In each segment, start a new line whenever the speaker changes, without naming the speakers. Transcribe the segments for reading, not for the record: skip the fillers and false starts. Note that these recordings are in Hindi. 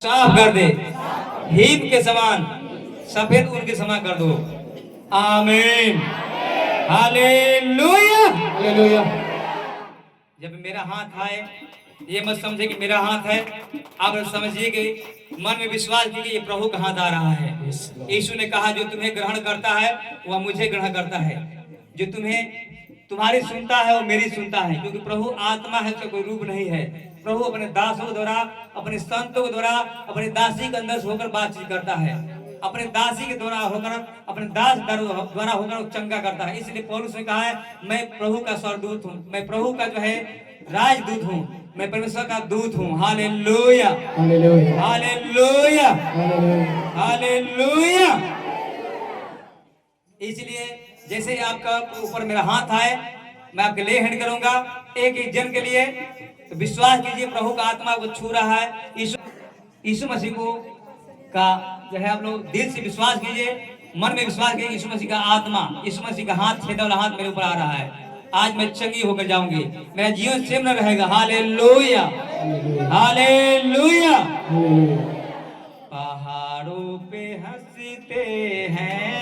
साफ कर दे, हीम के समान सफेद ऊन के समान कर दो। आमीन, हालेलुया, हालेलुया। जब मेरा हाथ आए, ये मत समझे कि मेरा हाथ है, आप समझिए कि मन में विश्वास कीजिए ये प्रभु का हाथ आ रहा है। यीशु ने कहा जो तुम्हें ग्रहण करता है वह मुझे ग्रहण करता है, जो तुम्हारी सुनता है वो मेरी सुनता है, क्योंकि प्रभु आत्मा है, उसका कोई रूप नहीं है। प्रभु अपने दासों द्वारा, अपने संतों के द्वारा, अपने दासी के अंदर से होकर बातचीत करता है, अपने दासी के द्वारा होकर, अपने दास द्वारा होकर वो चंगा करता है। इसलिए पौलुस ने कहा है मैं प्रभु का स्वरदूत हूँ, मैं प्रभु का जो है राजदूत हूँ, मैं परमेश्वर का दूत हूँ। Hallelujah, hallelujah, hallelujah, hallelujah. इसलिए जैसे आपका ऊपर मेरा हाथ आए, मैं आपके लिए हैंड करूंगा एक एक जन के लिए, तो विश्वास कीजिए प्रभु का आत्मा को छू रहा है। यीशु मसीह को का जो है आप लोग दिल से विश्वास कीजिए, मन में विश्वास कीजिए। यीशु मसीह का आत्मा, यीशु मसीह का हाथ, छेदा वाला हाथ मेरे ऊपर आ रहा है। आज मैं चंगी होकर जाऊंगी, मेरा जीवन सेम न रहेगा। Hallelujah, hallelujah. पहाड़ों पे हंसते हैं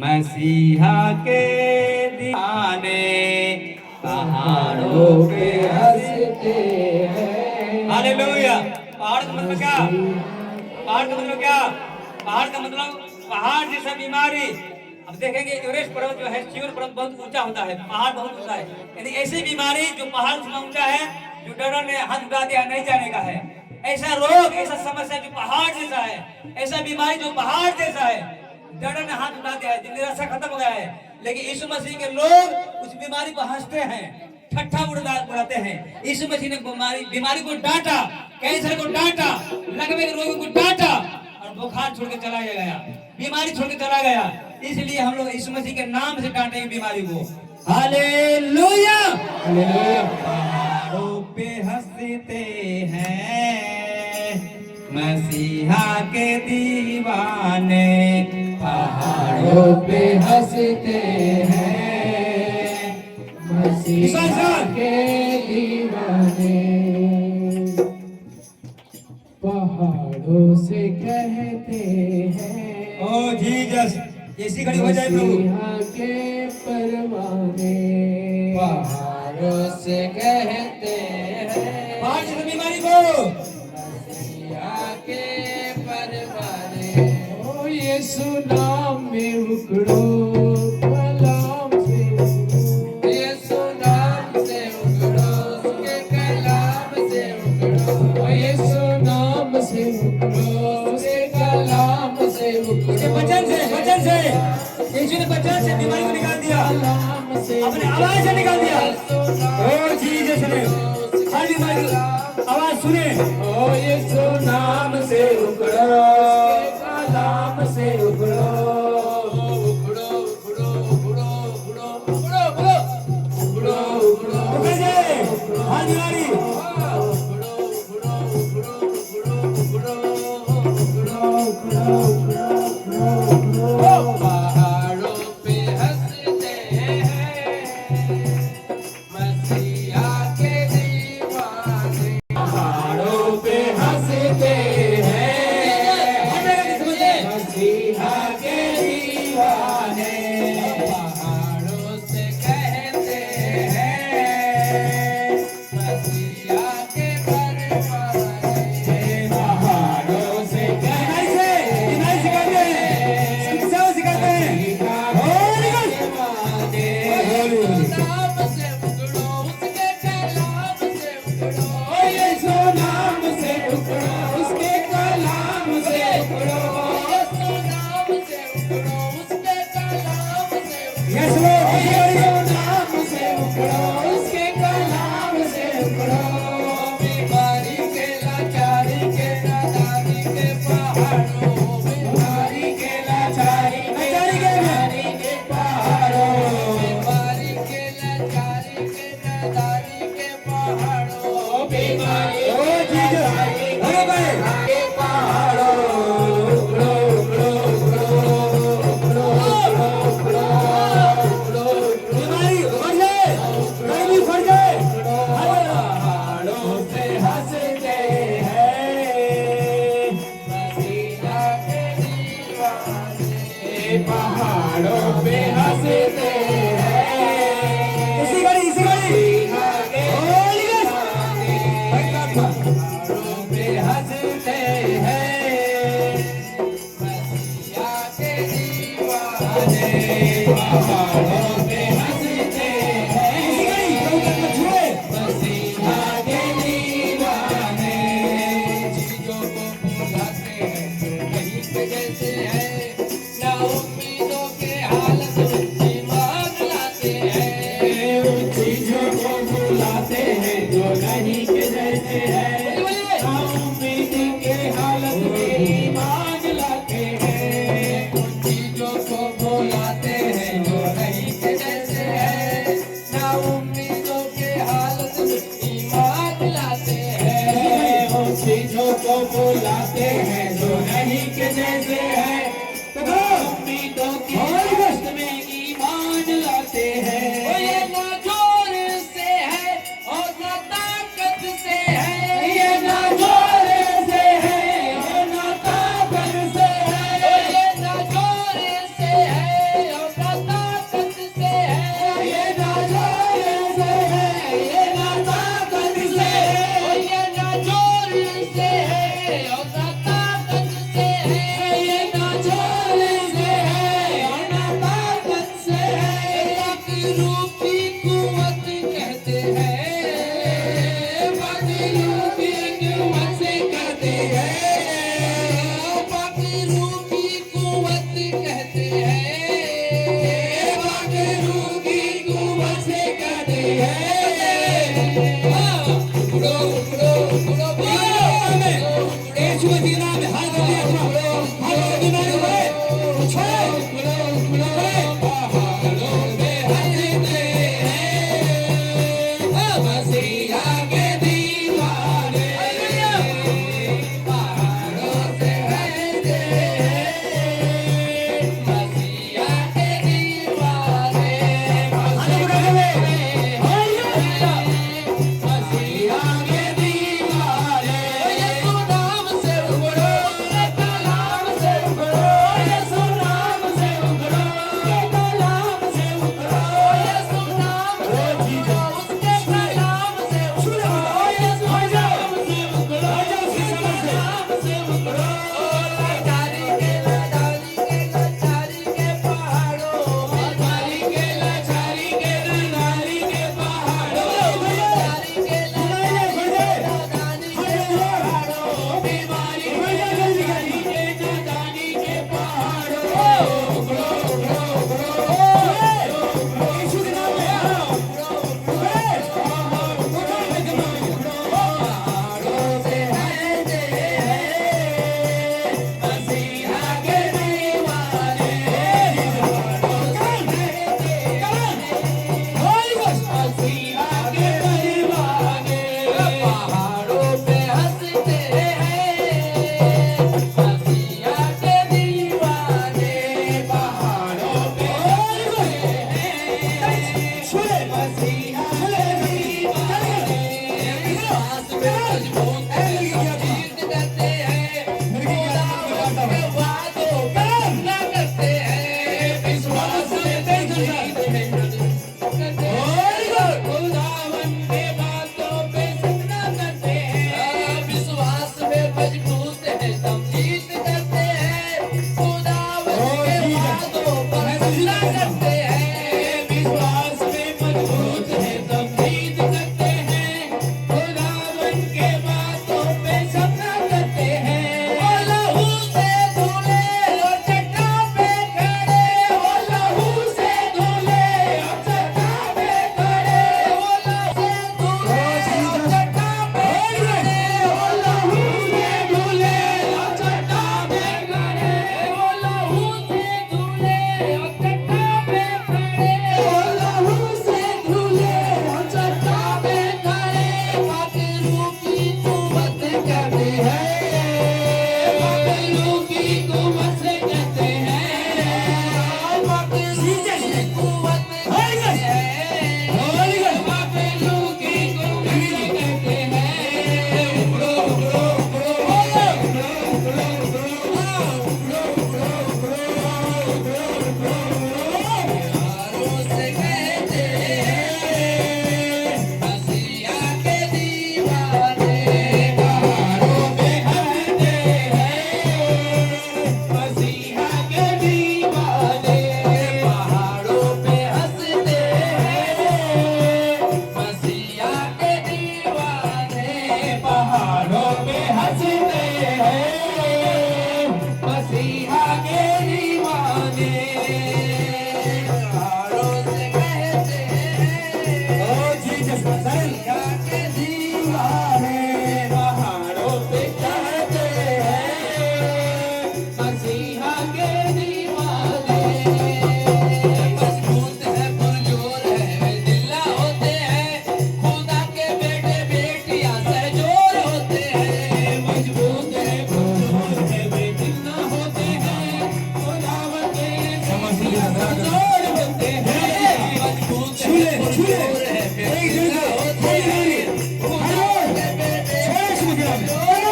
मसीहा के दीवाने, पहाड़ों पे हंसते हैं। हालेलुया। पहाड़ का मतलब क्या? पहाड़ का मतलब क्या? पहाड़ का मतलब पहाड़ जैसा बीमारी। अब देखेंगे एवरेस्ट पर्वत जो है, शिखर पर्वत बहुत ऊंचा होता है, पहाड़ बहुत ऊंचा है, यानी ऐसी बीमारी जो पहाड़ से ऊंचा है, जो डॉक्टर ने हाथ उठा दिया नहीं जाने का है, ऐसा रोग, ऐसा समस्या जो पहाड़ जैसा है, ऐसा बीमारी जो पहाड़ जैसा है, डॉक्टर ने हाथ उठा दिया है, निराशा खत्म हो गया है। लेकिन यीशु मसीह के लोग उस बीमारी पर हंसते हैं, ठट्ठा उड़ाते हैं। यीशु मसीह ने बीमारी को डांटा, कैंसर को डांटा, लकवे के रोग को डांटा और बुखार छोड़ के चला गया, बीमारी छोड़ के चला गया। इसलिए हम लोग यीशु मसीह के नाम से डांटेंगे बीमारी को। Hallelujah, hallelujah. पहाड़ों पे हंसते हैं मसीहा के दीवाने, पहाड़ों पे हंसते हैं मसीहा के दीवाने,
पहाड़ों से कहते हैं
ओ जीसस, ऐसी घड़ी हो जाए प्रभु
के परवाने, पहाड़ों से कहते हैं
पहाड़ जैसी बीमारी को
मसीहा के परवाने। ओ यीशु नाम में उकड़ो, कलाम से उकड़ो, यीशु नाम से उकड़ो, उसके कलाम से उकड़ो, ओ यीशु नाम से उकड़ो, उसके कलाम से उकड़ो।
वचन से यीशु ने वचन से बीमारी को निकाल दिया, अपने आवाज से निकाल दिया। ओ जीसस ने हर बीमारी आवाज सुने।
ओ यीशु नाम से उकड़ो, कलाम से उकड़ो, उकड़ो, उकड़ो, उकड़ो, उकड़ो, उकड़ो, उकड़ो, उकड़ो,
उकड़ जाए हर बीमारी।
उकड़ो, उकड़ो, उकड़ो, उकड़ो, उकड़ो, उकड़ो, उकड़ो। पहाड़ों पे हंसते हैं मसीहा के दीवाने, पहाड़ों पे हंसते हैं अंग्रेजों को बुलाते हैं जो नहीं के जैसे है, उम्मीदों की कष्ट में ईमान लाते हैं। ये ना जोर से है और ना ताकत से है, ये ना जोर से है और ना ताकत से है, ये ना जोर से है और ना ताकत से है, ये ना जोर से है, ये ना ताकत से है, ये ना जोर से है और ना ताकत से है, ये ना जोर से है और ना ताकत से है। बाकी रूपी कुवत कहते हैं, बाकी रूपी कुवत से कहते हैं, बाकी रूपी कुवत कहते हैं, बाकी रूपी कुवत से कहते हैं। उड़ो उड़ो उड़ो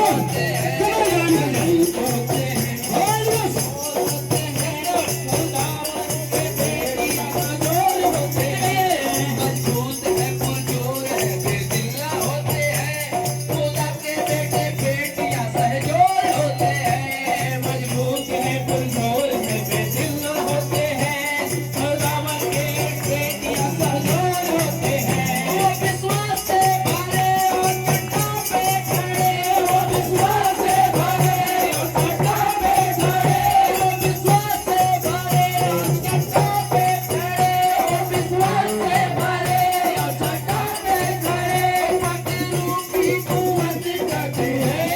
होते हैं नहीं होते हैं होते हैं खुदावन के बेटियां कमजोर होते हैं मजबूत है पुरजोर है बेदिला होते हैं खुदा के बेटे बेटियां सहजोर होते हैं मजबूत है पुरजोर है बेदिला होते हैं खुदावन के बेटियां सहजोर होते हैं वो विश्वास से भरे और चट्टान पे खड़े वो विश्वास से भरे और चट्टान पे खड़े वो विश्वास से भरे और चट्टान पे खड़े वो विश्वास से भरे और चट्टान पे खड़े पत्थरों की कुवत कहते हैं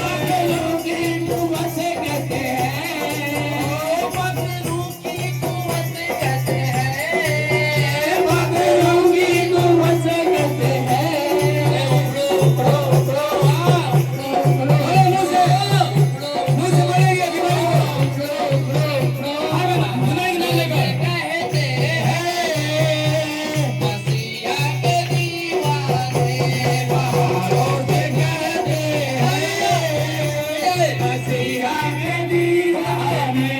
पत्थरों की कुवत कहते हैं पत्थरों की कुवत कहते हैं पत्थरों की कुवत कहते हैं उकड़ो उकड़ो उकड़ो मुझे बोलेंगे कहते हैं मसीहा के दीवाने पहाड़ों से कहते हैं मसीहा के दीवाने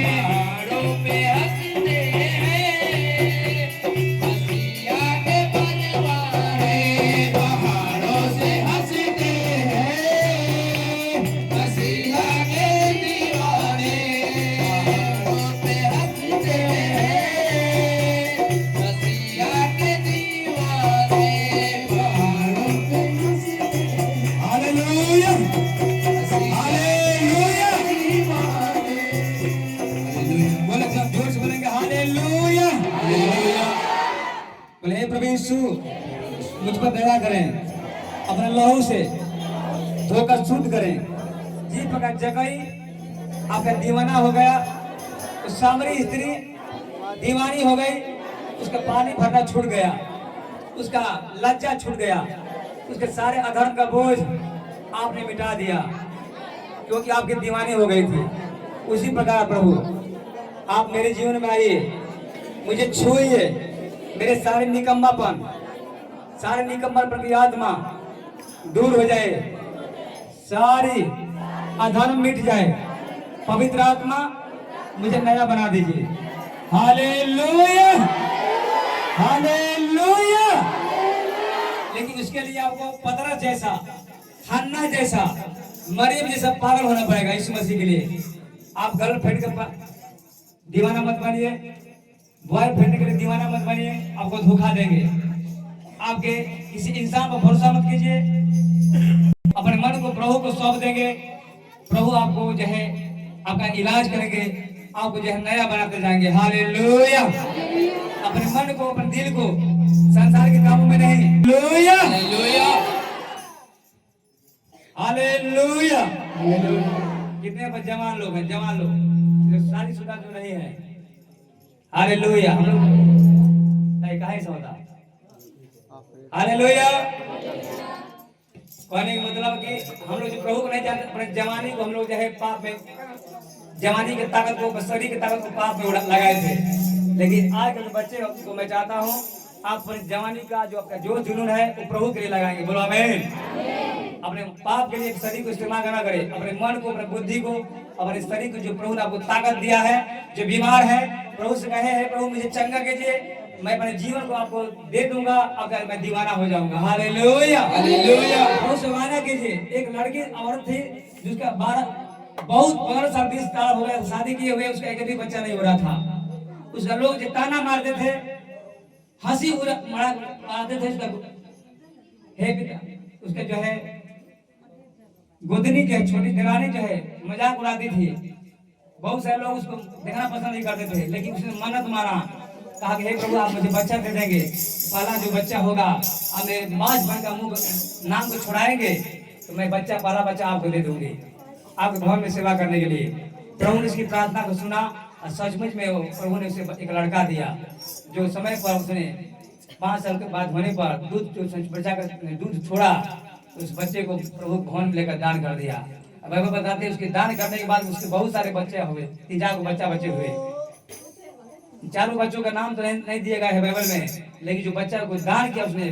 पहाड़ों पे हंसते हैं मसीहा के परवाने पहाड़ों से हंसते हैं मसीहा के दीवाने पहाड़ों पे हंसते हैं मसीहा के दीवाने पहाड़ों पे हंसते हैं हालेलुया हालेलुया
बोले सब जोर से बोलेंगे हालेलुया। बोले हे प्रभु यीशु मुझ पर दया करें, अपने लहू से धोकर शुद्ध करें। जी प्रकार जगई आपका दीवाना हो गया, उस सामरी स्त्री दीवानी हो गई, उसका पानी भरना छूट गया, उसका लज्जा छूट गया, उसके सारे अधर्म का बोझ आपने मिटा दिया, क्योंकि आपकी दीवानी हो गई थी। उसी प्रकार प्रभु आप मेरे जीवन में आइए, मुझे छूइए, मेरे सारे निकम्मापन की आत्मा दूर हो जाए, सारी अधर्म मिट जाए, पवित्र आत्मा मुझे नया बना दीजिए। Hallelujah hallelujah. लेकिन उसके लिए आपको पतरस जैसा, हन्ना जैसा, मरियम जैसा पागल होना पड़ेगा यीशु मसीह के लिए। आप गर्लफ्रेंड का दीवाना मत बनिए, बॉयफ्रेंड के लिए दीवाना मत बनिए, आपको धोखा देंगे। आपके किसी इंसान पर भरोसा मत कीजिए, अपने मन को प्रभु को सौंप देंगे, प्रभु आपको जो है आपका इलाज करेंगे, आपको जो है नया बनाते जाएंगे। हालेलुया। अपने मन को, अपने दिल को संसार के कामों में नहीं। Hallelujah hallelujah. कितने पर जवान लोग हैं, जवान लोग जो शादीशुदा जो नहीं है। हालेलुया। हम लोग काहे से होता। हालेलुया। कहने का मतलब कि हम लोग जो प्रभु को नहीं जानते, अपने जवानी को हम लोग जो है पाप में, जवानी की ताकत को, शरीर की ताकत को पाप में लगाए थे। लेकिन आज के जो बच्चे को मैं चाहता हूँ आप अपनी जवानी का जो आपका जो जुनून है वो प्रभु के लिए लगाएंगे। बोलो आमीन। अपने पाप के लिए शरीर को इस्तेमाल ना करें, अपने मन को, अपने बुद्धि को, अपने शरीर को जो प्रभु ने आपको ताकत दिया है, जो बीमार है प्रभु से कहे है प्रभु मुझे चंगा कीजिए, मैं अपने जीवन को आपको दे दूंगा, अगर मैं दीवाना हो जाऊंगा। Hallelujah hallelujah. प्रभु से वादा कीजिए। एक लड़की औरत थी जिसका 15 साल 20 साल हो गया शादी किए हुए, उसका एक भी बच्चा नहीं हो रहा था। उसका लोग जो ताना मारते थे, हंसी मारते थे, उसका जो है गोदनी के छोटी दरानी जो है मजाक उड़ाती थी। बहुत सारे लोग उसको देखना पसंद नहीं करते थे, लेकिन उसने मन्नत मारा, कहा कि हे प्रभु आप मुझे बच्चा दे देंगे, पहला जो बच्चा होगा आप मेरे मास बन का मुंह नाम को छुड़ाएंगे तो मैं पहला बच्चा आपको दे दूंगी, आपके भवन में सेवा करने के लिए। प्रभु ने उसकी प्रार्थना को सुना और सचमुच में प्रभु ने उसे एक लड़का दिया, जो समय पर उसने 5 साल के बाद होने पर बच्चा का दूध छोड़ा, उस बच्चे को प्रभु भवन में लेकर दान कर दिया। बाइबल बताते हैं उसके दान करने के बाद उसके बहुत सारे बच्चे हुए, 3-4 बच्चे हुए। 4 बच्चों का नाम तो नहीं दिया गया है बाइबल में, लेकिन जो बच्चा को दान किया उसने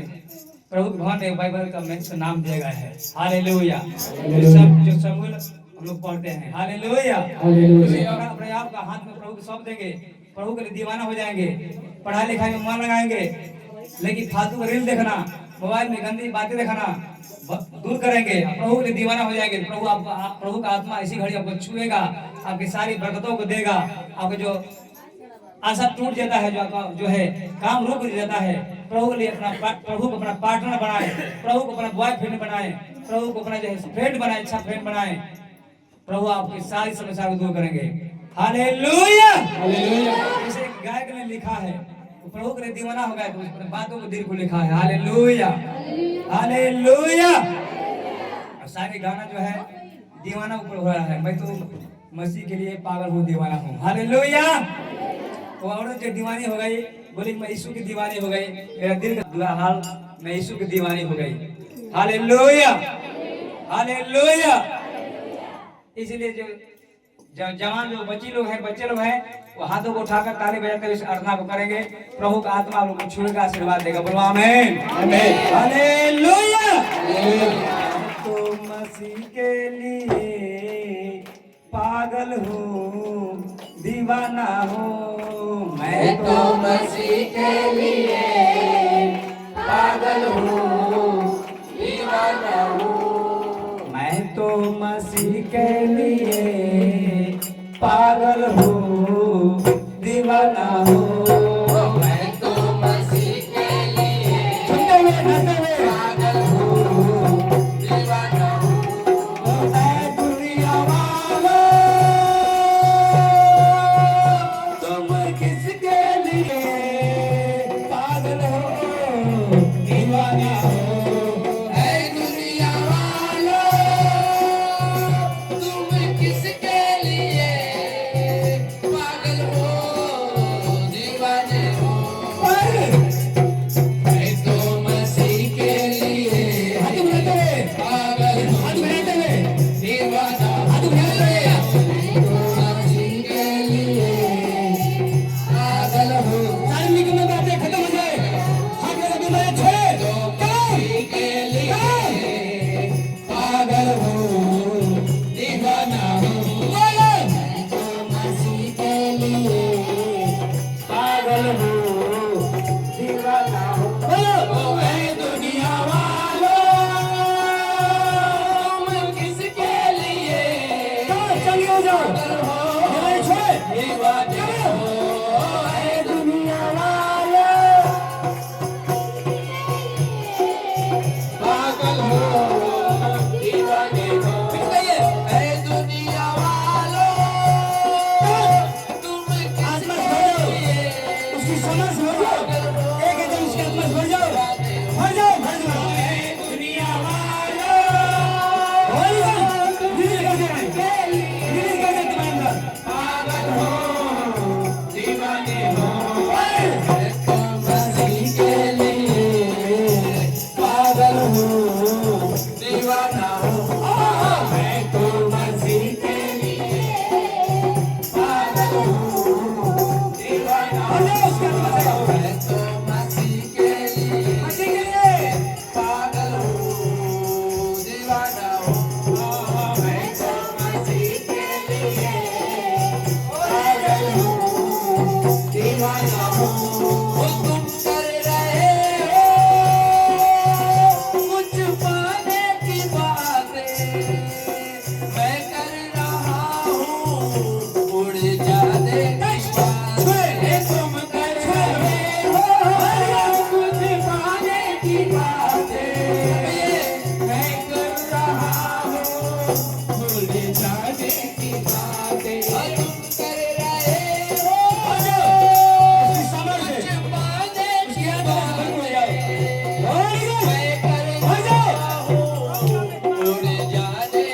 प्रभु के भवन में बाइबल का में नाम दिया गया है। हालेलुया। जो शमूएल हम लोग पढ़ते हैं। हालेलुया। अपने आप का हाथ में प्रभु को सौंप देंगे, प्रभु के लिए दीवाना हो जाएंगे, पढ़ाई लिखाई में मन लगाएंगे, लेकिन फालतू रील देखना, मोबाइल में गंदी बातें देखना दूर करेंगे, प्रभु के लिए दीवाना हो जाएंगे। प्रभु का आत्मा इसी घड़ी आपको छुएगा, आपकी सारी बरकतों को देगा। आपको जो आशा टूट जाता है, जो है काम रुक जाता है, प्रभु के लिए प्रभु को अपना पार्टनर बनाए, प्रभु को अपना बॉयफ्रेंड बनाए, प्रभु को अपना जो है फ्रेंड बनाए, अच्छा फ्रेंड बनाए। प्रभु आपकी सारी समस्या को दूर करेंगे। हालेलुया। जैसे गायक ने लिखा है, वो प्रभु के लिए दीवाना हो गया तो उसने बातों को दिल को लिखा है। हालेलुया। हालेलुया। और सारे गाना जो है दीवाना ऊपर हो रहा है। मैं तो मसीह के लिए पागल हूँ, दीवाना हूँ। हालेलुया। वो औरत जो दीवानी हो गई, बोली मैं यीशु की दीवानी हो गई, मेरा दिल का बुरा हाल, मैं यीशु की दीवानी हो गई। हालेलुया। हालेलुया। इसलिए जो जवान जो बच्चे लोग हैं वो हाथों को उठाकर ताली बजाते हुए इस आराधना को करेंगे। प्रभु का आत्मा लोगों को छुएगा, आशीर्वाद देगा। बोलो आमीन। हालेलुया। तो मसीह के लिए पागल हूँ, दीवाना हूँ।
मैं तो मसीह के लिए पागल हूँ, दीवाना हूँ।
मैं तो मसीह के लिए पागल हूँ, दीवाना हूँ।
मैं तो मसीह के लिए पागल हूँ, दीवाना हूँ।
ऐ दुनिया वालों, तुम किसके लिए पागल हो, दीवाना हो?
ऐ दुनिया वालों, तुम किसके लिए पागल हो, दीवाने हो। मैं तो मसीह के लिए पागल हूँ, दीवाना हूँ। मैं तो मसीह के लिए पागल हूँ,
खत्म हो जाए,
मसीह के लिए पागल हूँ, दीवाना हूँ। मैं तो मसीह के लिए
पागल हूँ, दीवाना हूँ।
ओ ऐ दुनिया वालों, तुम किसके लिए
चलिए हो जाओ,
पागल हो, दीवाने हो। ऐ दुनिया वालों, पागल हो, दीवाने हो। ऐ दुनिया वालों, तुम किसके लिए
उसकी समझ हो जाओ, एक एकदम उसकी आत्मा भर जाओ, भर जाओ, भर जाओ।
ऐ दुनिया वालों,
होली बोल, दिल करके तुम्हारे अंदर।
पागल हो, दीवाने हो। मैं तो मसीह के लिए पागल हूँ, दीवाना हूँ। मैं तो मसीह के लिए पागल हूँ, दीवाना
भर
हूँ।
जाओ उसकी आत्मा से।
मैं तो मसीह के लिए
मसीह के लिए
पागल हूँ, दीवाना हूँ। मैं तो मसीह के लिए पागल हूँ, दीवाना हूँ। तुम कर रहे हो कुछ पाने की बातें, मैं कर रहा हूँ उड़ जाने की बातें। तुम कर रहे हो कुछ पाने की बातें, मैं कर रहा हूँ उड़ जाने की बातें। तुम कर रहे हो
उसकी समझ से।
कुछ पाने
उसकी
की
आत्मा से भर हो जाओ।
बातें,
होली बोल,
मैं कर
भर जाओ।
रहा हूँ उड़ जाने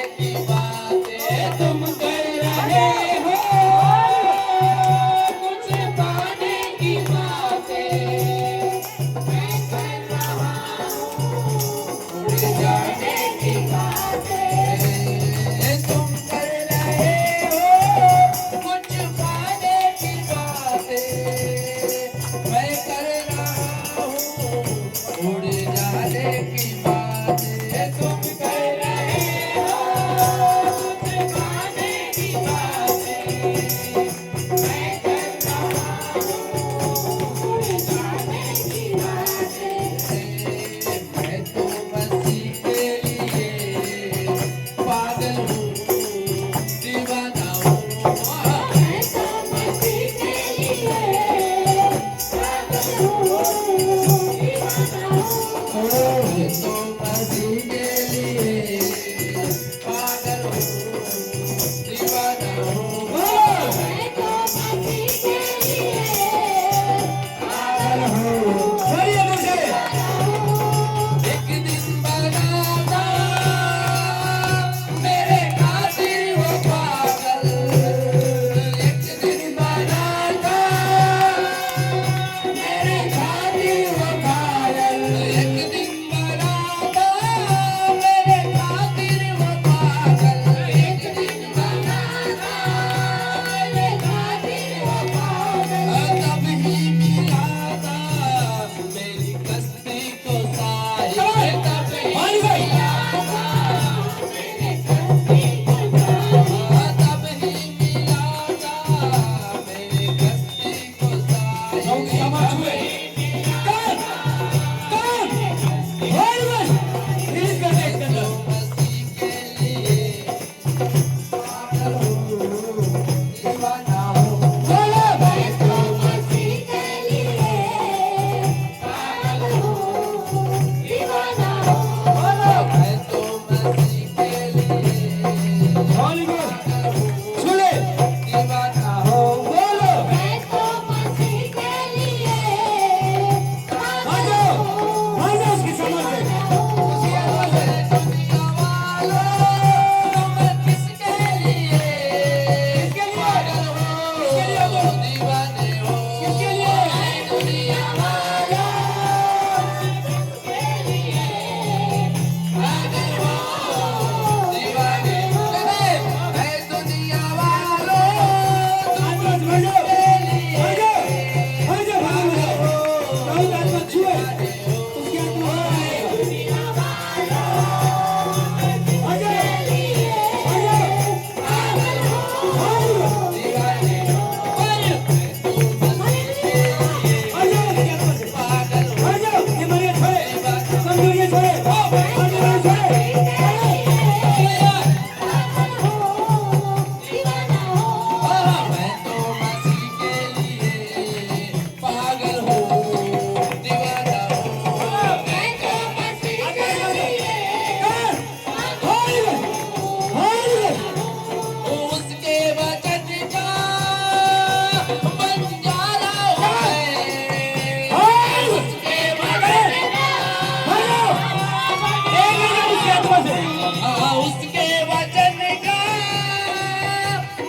उसके वचन का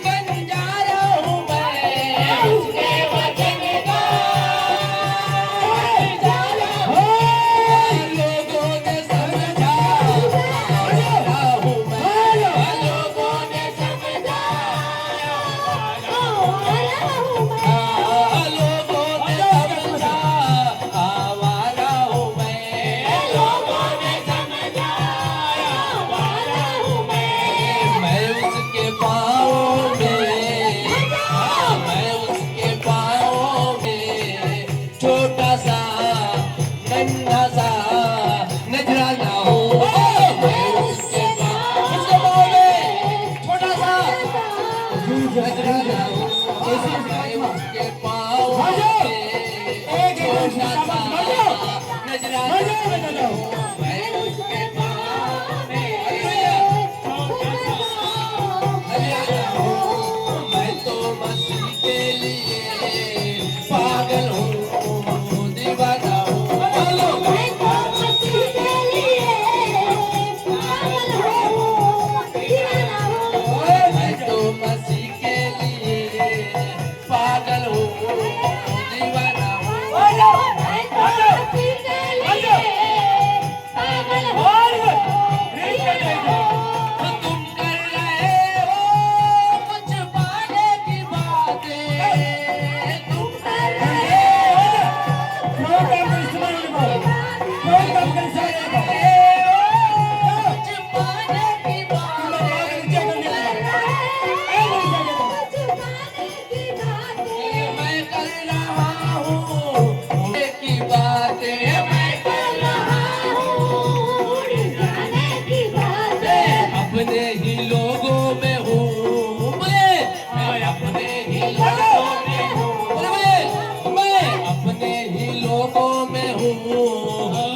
बंजारा हूँ मैं, उसके वचन का बंजारा हूँ। लोगों ने समझा आवारा हूँ मैं, लोगों ने समझा आवारा हूँ मैं, लोगों ने समझा आवारा हूँ मैं, लोगों ने समझा आवारा हूँ मैं उसके पाँव में, मैं उसके पाँव में छोटा सा नन्हा सा नजराना हूँ। मैं उसके पाँव में छोटा सा नजराना हूँ। मैं उसके पाँव में छोटा सा नजराना हूँ। मैं उसके पाँव में नजराना हूँ। मैं तो मसीह के लिए पागल हूँ, दीवाना हूँ।
मैं तो मसीह के लिए पागल हूँ, दीवाना हूँ।
मैं तो मसीह के लिए पागल हूँ, दीवाना हूँ।
मैं तो मसीह के लिए पागल हूँ, दीवाना हूँ।
तुम कर रहे हो कुछ पाने की बातें, तुम कर रहे हो कुछ पाने की बातें, मैं कर रहा हूँ की बातें, मैं कर रहा हूँ अपने ही लोगों में हूँ मैं अपने ही लोगों में हूँ मैं अपने ही लोगों में हूँ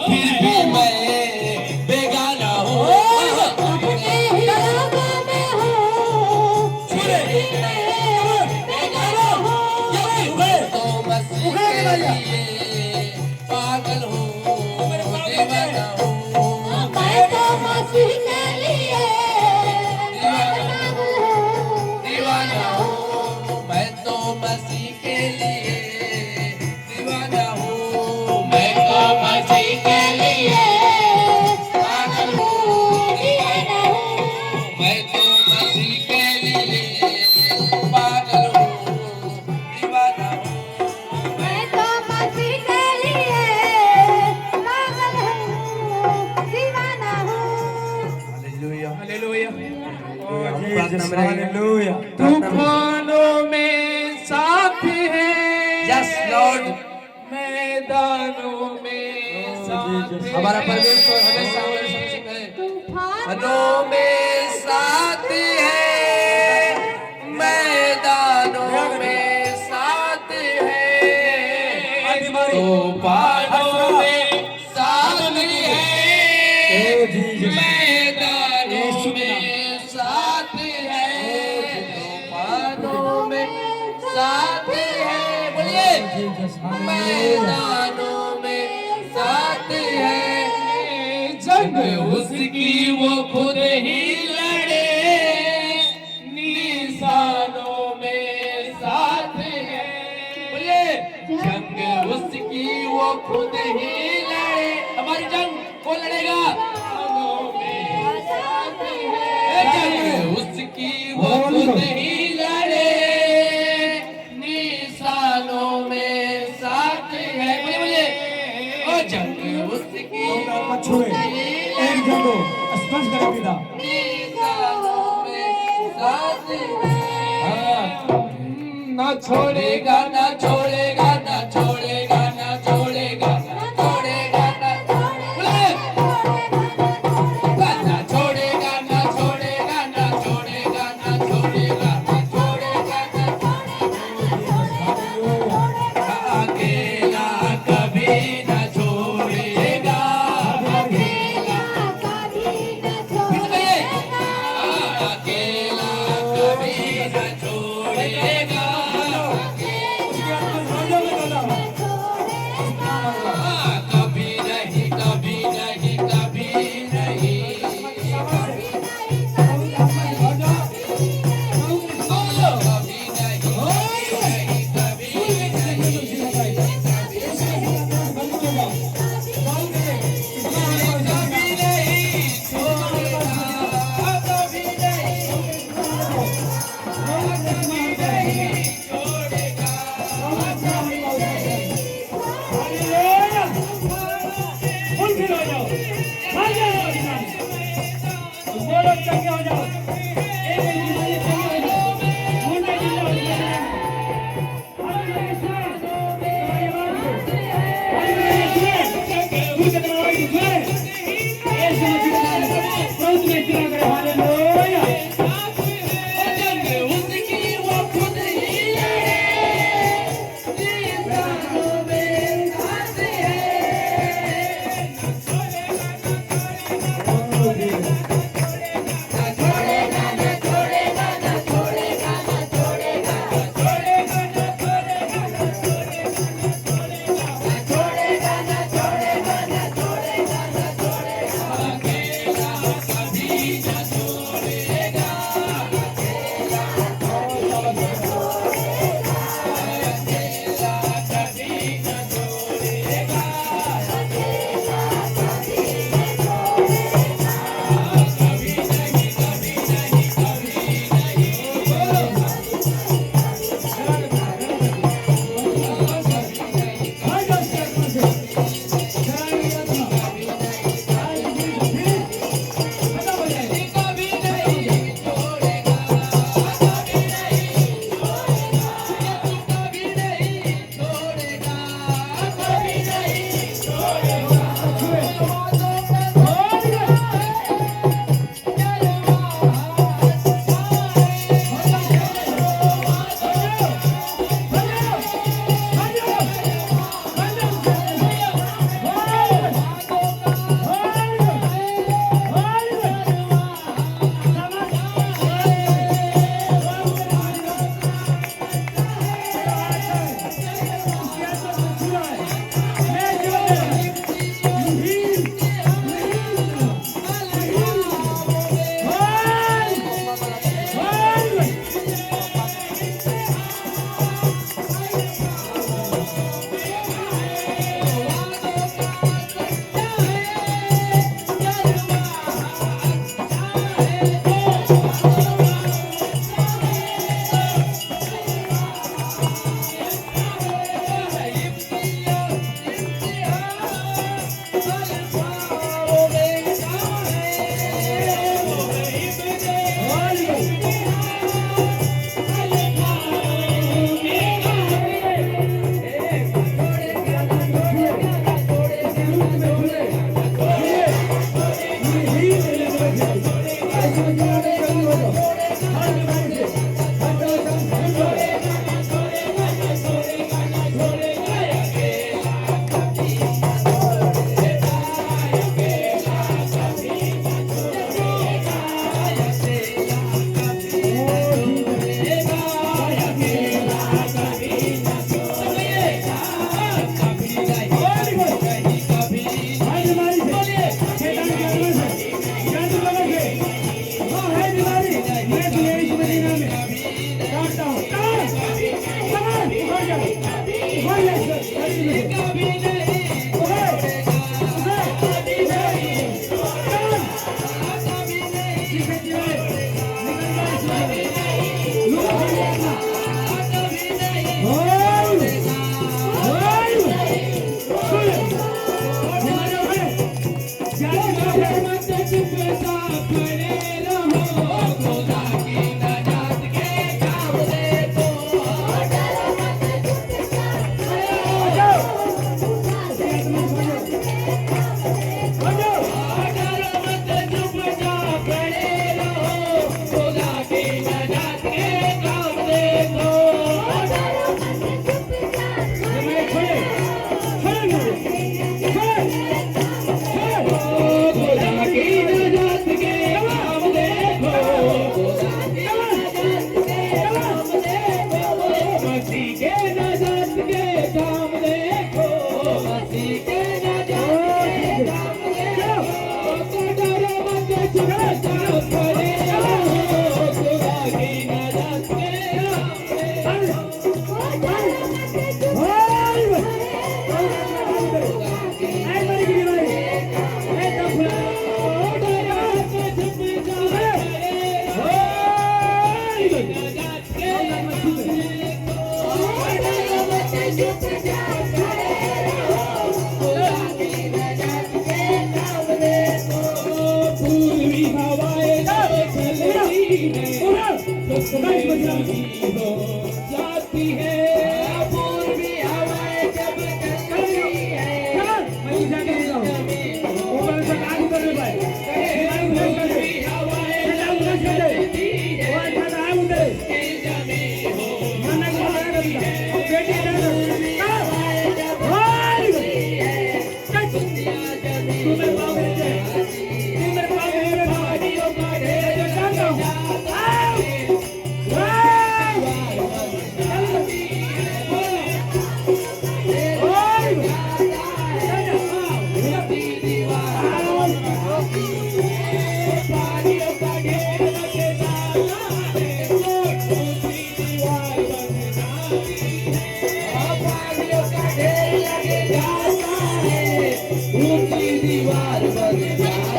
फिर भी मैं बेगाना हूँ अपने ही लोगों में हूँ फिर भी मैं बेगाना हूँ मैं तो मसीह के लिए पागल हूँ दीवाना हूँ
मैं तो मसीह के लिए
दीवाना हूँ मैं तो मसीह के लिए दीवाना हूँ मैं तो मसीह के लिए पागल हूँ
दीवाना हूँ।
मैं तो मसीह के लिए पागल हूँ दीवाना हूँ
मैं तो मसीह के लिए पागल हूँ, दीवाना हूँ।
हालेलुया
तूफानों में साथ है यस लॉर्ड मैदानों में साथ है हमारा परमेश्वर हमेशा हमारे संग है तूफानों में साथ है मैदानों में साथ है तूफानों में साथ है मैदानों में साथ है तूफानों में साथ है बोलिए मैदानों में साथ है जंग उसकी वो खुद ही लड़े निशानों में साथ है बोलिए जंग उसकी वो खुद ही लड़े हमारी जंग कौन लड़ेगा जंग उसकी वो खुद ही लड़े निशानों में साथ है बोलिए बोलिए ओ जंग उसकी वो खुद ही
एक जगो स्पर्श करे पिता
निशानों में साथ है ना छोड़ेगा ना छोड़ेगा ना छोड़ेगा ना छोड़ेगा ना छोड़ेगा ना ना छोड़ेगा ना छोड़ेगा ना छोड़ेगा ना छोड़ेगा ना छोड़ेगा ना अकेला कभी ना छोड़ेगा अकेला अकेला कभी ना छोड़ेगा जाती है पूर्वी हवाएं जब चलती है पूर्वी हवाएं जब चलती दीवार बन जाती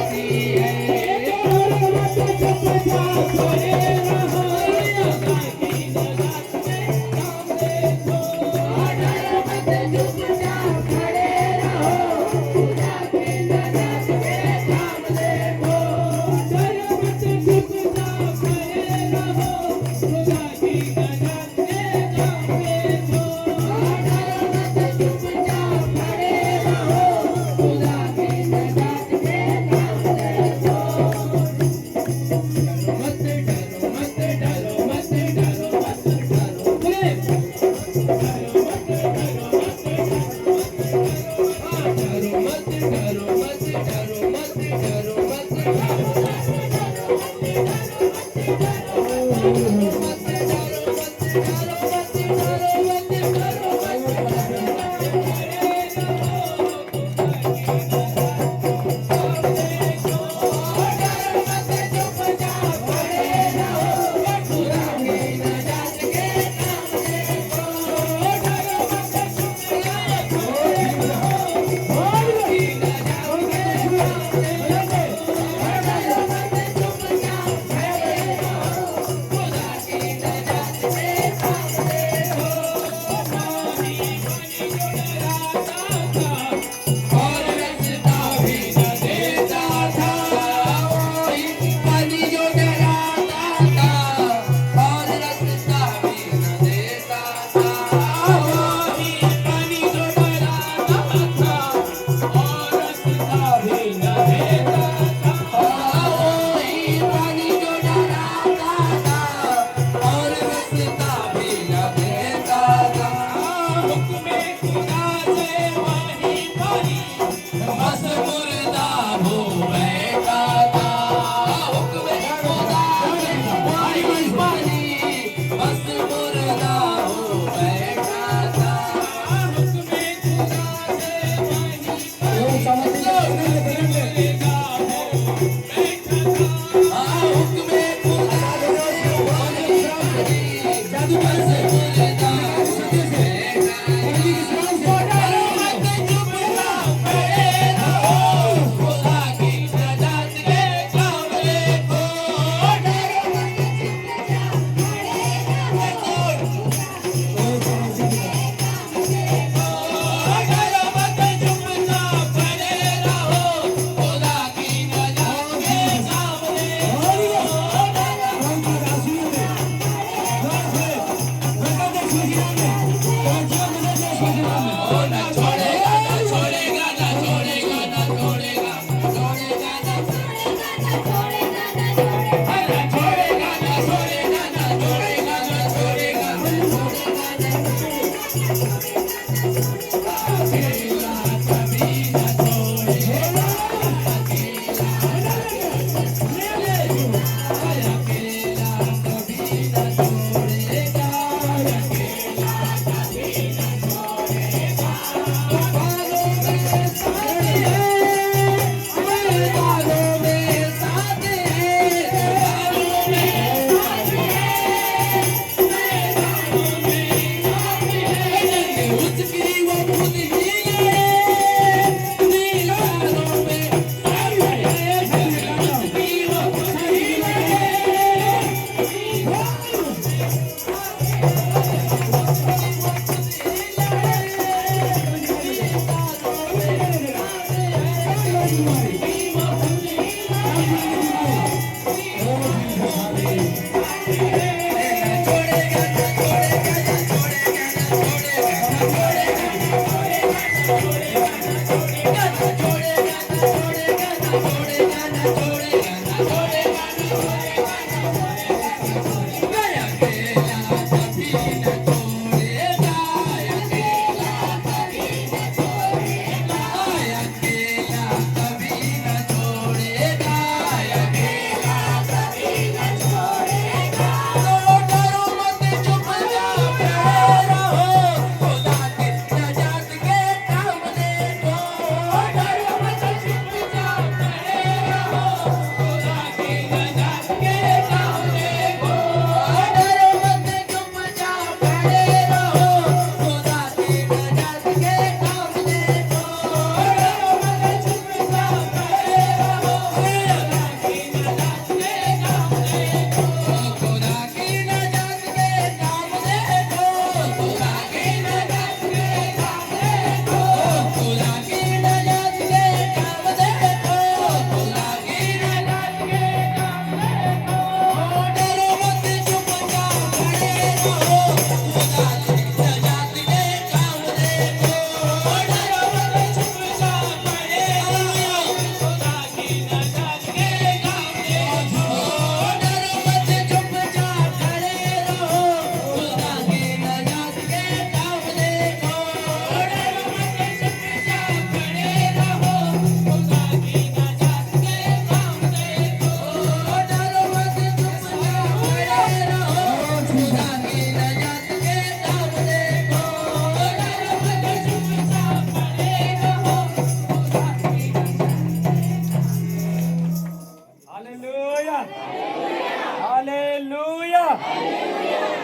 हालेलुया,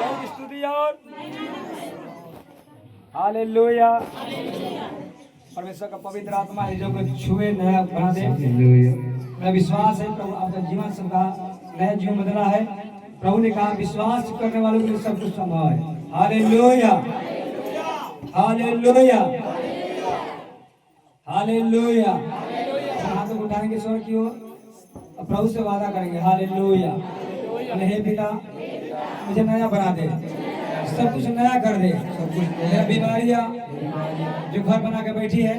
और स्तुति और हालेलुया। परमेश्वर का पवित्र आत्मा है जो को छुए नया बना दे। मेरा विश्वास है प्रभु आपका जीवन सबका नया जीवन बदला है। प्रभु ने कहा विश्वास करने वालों के लिए सब कुछ संभव है। Hallelujah, hallelujah, hallelujah. हाथों को उठाएंगे स्वर की ओर, प्रभु से वादा करेंगे। हालेलुया। हे पिता मुझे नया बना दे, सब कुछ नया कर दे। सब कुछ मेरा बीमारियां जो घर बना के बैठी है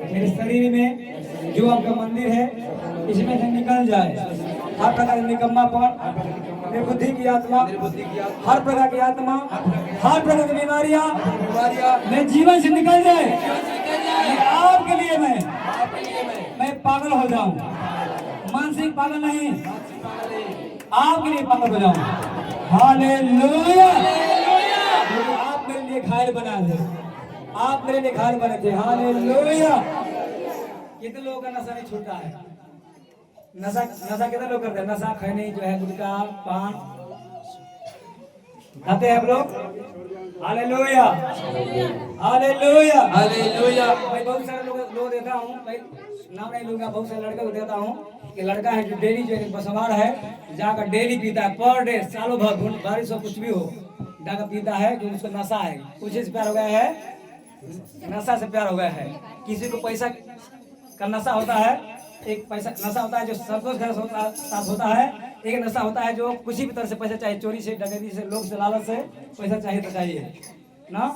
मेरे शरीर में, जो आपका मंदिर है इसमें से निकल जाए। हर प्रकार की निकम्मापन, निर्बुद्धि की आत्मा, हर प्रकार की आत्मा, हर प्रकार की बीमारियां मेरे जीवन से निकल जाए। आपके लिए मैं पागल हो जाऊं, मानसिक पागल नहीं, आपके लिए पागल हो जाऊं। हालेलुया। आप मेरे लिए घायल बना दे, आप मेरे लिए घायल बने थे। हालेलुया। कितने लोगों का नशा नहीं छूटा है? नशा कितने लोग करते हैं? नशा खैनी जो है, गुटखा पान खाते हैं हम लोग। Hallelujah, hallelujah, hallelujah. मैं बहुत सारे लोग देता हूँ, भाई नाम नहीं लूंगा, बहुत सारे लड़के को देता हूँ कि लड़का है जो डेली जो बसवार है जाकर डेली पीता है, पर डे, सालों भर, बारिश हो कुछ भी हो, जाकर पीता है कि उसको नशा है, कुछ से प्यार हो गया है, नशा से प्यार हो गया है। किसी को पैसा का नशा होता है, एक पैसा नशा होता है जो संतोष के साथ होता है, एक नशा होता है जो किसी भी तरह से पैसा चाहिए, चोरी से, डकैती से, लोग से, लालच से पैसा चाहिए तो चाहिए ना।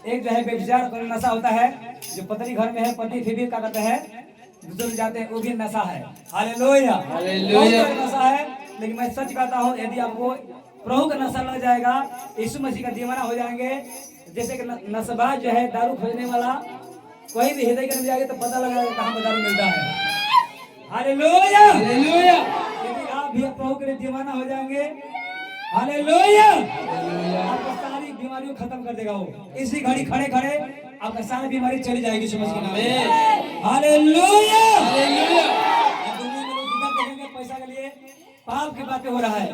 एक जो है व्यभिचार का नशा होता है, जो पत्नी घर में है, पति फिर भी क्या करते हैं, दूसरे जाते हैं, वो भी नशा है। Hallelujah, hallelujah. नशा है, लेकिन मैं सच कहता हूँ यदि आपको प्रभु का नशा लग जाएगा, यीशु मसीह का दीवाना हो जाएंगे। जैसे कि नशेबाज जो है, दारू खोजने वाला, कोई भी हृदय के अंदर जाएगा तो पता लगाएगा कहाँ पर दारू मिलता है। Hallelujah, hallelujah. यदि आप भी प्रभु के लिए दीवाना हो जाएंगे, हालेलुया, आपको सारी बीमारियों खत्म कर देगा वो। इसी घड़ी खड़े खड़े आपका सारी बीमारी चली जाएगी समझ के नाम में। Hallelujah, hallelujah. दुनिया में लोग देखेंगे पैसा के लिए पाप की बातें हो रहा है,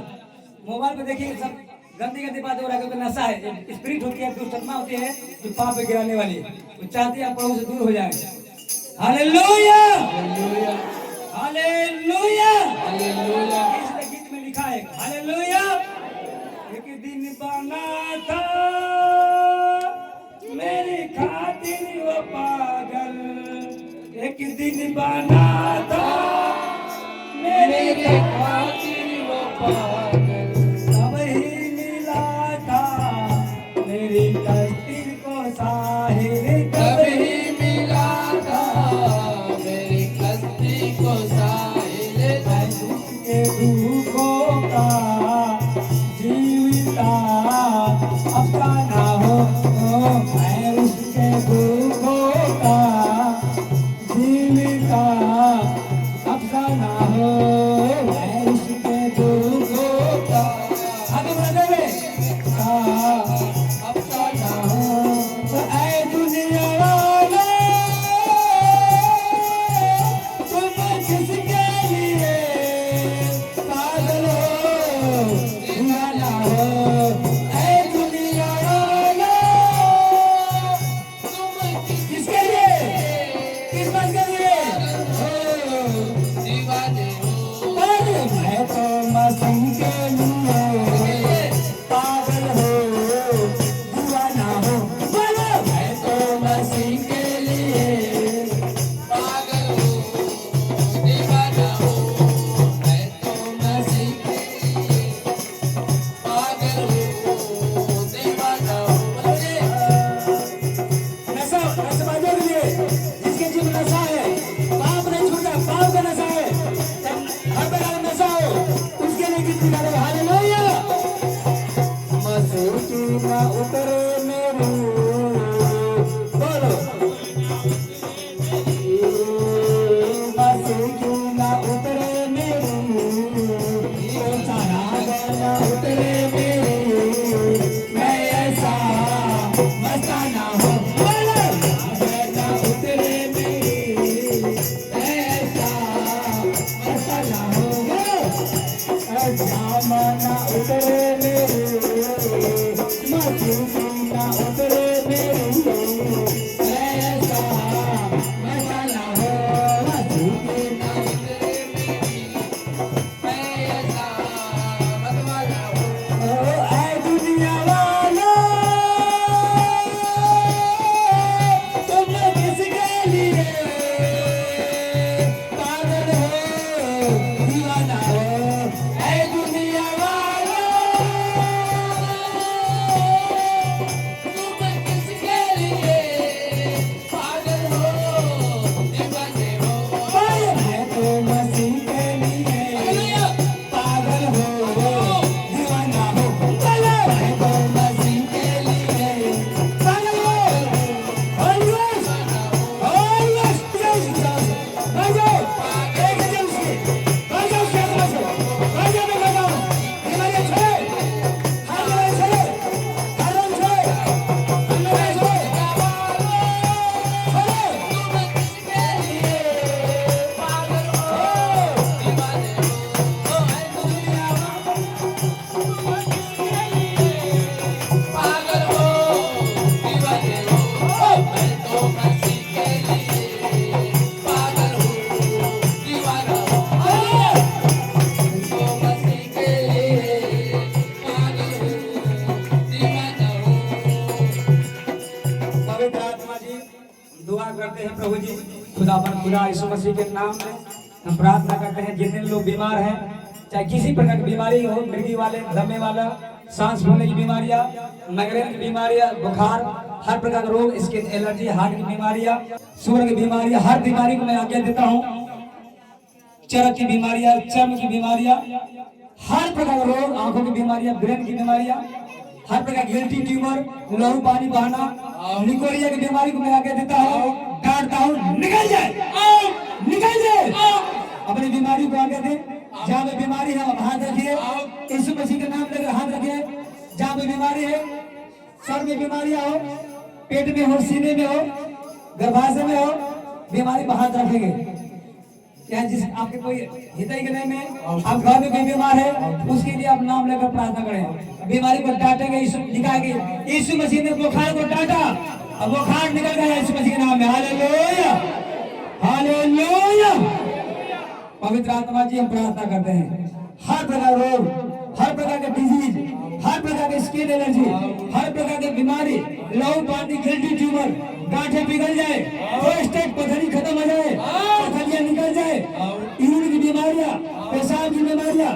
मोबाइल पे देखिए सब गंदी गंदी बातें हो रहा है, क्योंकि नशा है, स्पिरिट होती है, दुष्टता होती है जो पाप पे गिराने वाली, वो चाहती है आप प्रभु से दूर हो जाए। Hallelujah, hallelujah, hallelujah, hallelujah. इस गीत में लिखा है हालेलुया। एक दिन बना था मेरी खातिर वो पागल, एक दिन बना था मेरी खातिर वो पागल, तब ही मिला था मेरी तस्वीर को साहिर, तब ही मिला था मेरी तस्वीर को साहिर। के दुखों का जीविता अफसाना हो, मैं उसके दुखों का जीविता अफसाना हो, मैं
उतरे मेरे मसीह ना उतरे मेरे ऐसा मसाला हो मसीह ना उतरे मेरी ऐसा मसाला हो ऐ दुनिया वालों तुम किसके लिए पागल हो दीवाना हो ऐ दुनिया वालों तुम किसके लिए पागल हो दीवाने हो मैं तो मसीह के लिए पागल हो दीवाना हो मैं तो मसीह के लिए पागल हो ऑलवेज ऑलवेज प्रेज भाइयों एक जन से भाइयों से भाइयों में लगाओ हमारे छे हमारे छे हरम छे हमारे छे तुम किसके लिए पागल हो दीवाने हो ऐ दुनिया तुम किसके लिए पागल हो दीवाने हो मैं तो मसीह के लिए पागल हो दीवाना हो तो मसीह के लिए पागल हो दीवाना हो
पवित्र आत्मा जी दुआ करते हैं प्रभु जी खुदा यीशु मसीह के नाम में हम प्रार्थना करते हैं जितने लोग बीमार हैं चाहे किसी प्रकार की बीमारी हो मृगी वाले दमे वाला सांस फूलने की बीमारियां माइग्रेन की बीमारियां बुखार हर प्रकार का रोग स्किन एलर्जी हार्ट की बीमारियां शुगर की बीमारियां हर बीमारी को मैं आज्ञा देता हूँ चरक की बीमारियां चर्म की बीमारियां हर प्रकार का रोग आंखों की बीमारियां ब्रेन की बीमारियां हर प्रकार गिल्टी ट्यूमर लहू पानी बहाना निकोरिया की बीमारी को मैं आगे देता हूँ डांटता हूँ निकल जाए अपनी बीमारी को आगे दे जहाँ पे बीमारी है वहाँ हाथ रखिए यीशु मसीह के नाम लेकर हाथ रखिए जहाँ पे बीमारी है सर में बीमारियां हो पेट में हो सीने में हो गर्भाशय में हो बीमारी पर हाथ रखेंगे या जिस आपके कोई हृदय के में आप घर में कोई बीमार है उसके लिए आप नाम लेकर प्रार्थना करें बीमारी को डांटेंगे लिखा है कि यीशु मसीह ने बुखार को डांटा अब बुखार निकल गया यीशु मसीह के नाम में हालेलुया हालेलुया पवित्र आत्मा जी हम प्रार्थना करते हैं हर प्रकार रोग हर प्रकार के डिजीज हर प्रकार के स्किन एलर्जी हर प्रकार की बीमारी लहू पानी गिल्टी ट्यूमर गांठें पिघल जाए प्रोस्टेट पथरी खत्म हो जाए पथरियां निकल जाए यूरिन की बीमारियां पेशाब की बीमारियां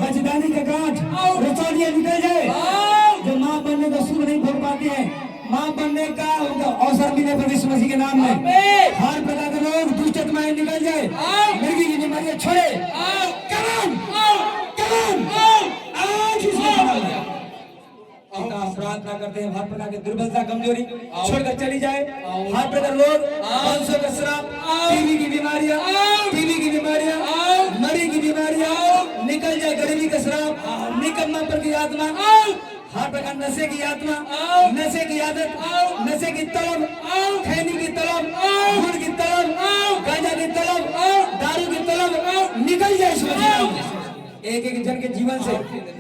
बचदानी का गांठ रचौलियां निकल जाए जो मां बनने का सुख नहीं भोग पाती है मां बनने का उनका अवसर मिले पर यीशु मसीह के नाम में हर प्रकार के रोग दुष्ट आत्माएं निकल जाए मृगी की बीमारियां छोड़े कमान आज प्रार्थना करते हैं हर प्रकार की दुर्बलता कमजोरी छोड़कर चली जाए हर प्रकार रोग आंसू का श्राप टीबी की बीमारियां मरी की बीमारियां निकल जाए गरीबी का श्राप निकम्मा पर की आत्मा हर प्रकार नशे की आत्मा नशे की आदत नशे की तलब खैनी की तलब गुड़ की तलब गांजा की तलब दारू की तलब निकल जाए एक एक जन के जीवन से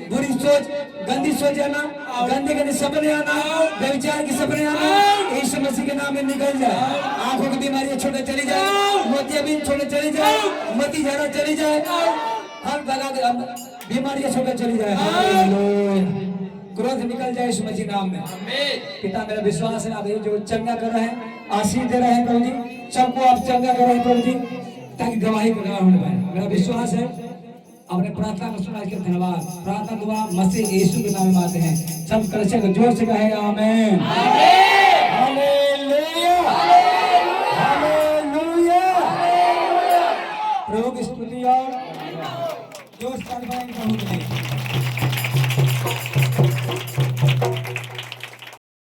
बुरी सोच गंदी सोच आना गंदे गंदे सपने आना व्यभिचार की सपने आना यीशु मसीह के नाम में निकल जाए आंखों की बीमारियां छोड़े चली जाए मोतियाबिंद छोड़े चली जाए मती झाड़ा चली जाए हर प्रकार की बीमारियां छोड़े चली जाए क्रोध निकल जाए यीशु मसीह नाम में पिता मेरा विश्वास है आप ये जो चंगा कर रहे हैं आशीष दे रहे हैं प्रभु जी सबको आप चंगा कर रहे हैं प्रभु जी ताकि गवाही को गवाह होने पाए मेरा विश्वास है अपने प्रार्थना को सुना के धन्यवाद प्रार्थना दुआ मसीह यीशु के नाम में आते हैं सब कलश जोर से कहे आमीन हालेलुया हालेलुया प्रभु की स्तुति और जोर से प्रभु